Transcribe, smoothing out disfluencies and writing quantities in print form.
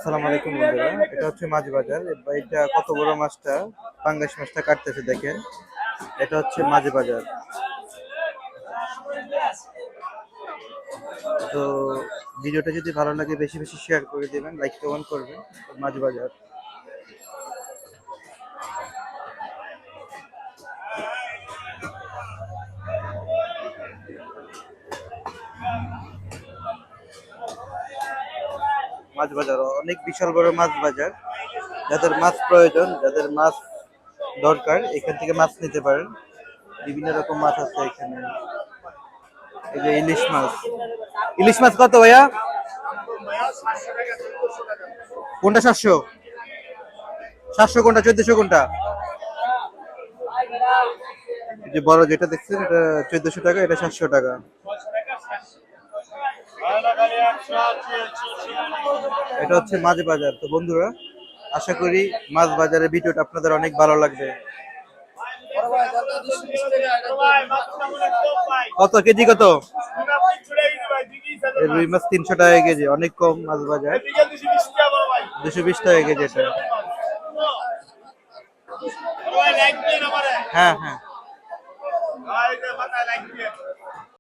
আসসালামু আলাইকুম বন্ধুরা, এটা হচ্ছে মাছ বাজার। এটা কত বড় মাছটা, পাঙ্গাস মাছটা কাটতেছে দেখেন। এটা হচ্ছে মাছ বাজার। তো ভিডিওটা যদি ভালো লাগে বেশি বেশি শেয়ার করে দিবেন, লাইক কমেন্ট করবেন। মাছ বাজার। মাছ বাজার অনেক বিশাল বড় মাছ বাজার। যাদের মাছ প্রয়োজন, যাদের মাছ দরকার, এখান থেকে মাছ নিতে পারেন। বিভিন্ন রকম মাছ আছে এখানে। এই যে ইলিশ মাছ। ইলিশ মাছ কত ভাইয়া? কোনটা 700? 700 কোনটা, 1400 কোনটা? এই যে বড় যেটা দেখছেন এটা 1400 টাকা, এটা 700 টাকা। এটা হচ্ছে মাছ বাজার। তো বন্ধুরা, আশা করি মাছ বাজারের ভিডিওটা আপনাদের অনেক ভালো লাগবে। কত কেজি? কত রুই মাছ? 300 টাকা কেজি, অনেক কম মাছ বাজার। 220 টাকা কেজি এটা। হ্যাঁ হ্যাঁ।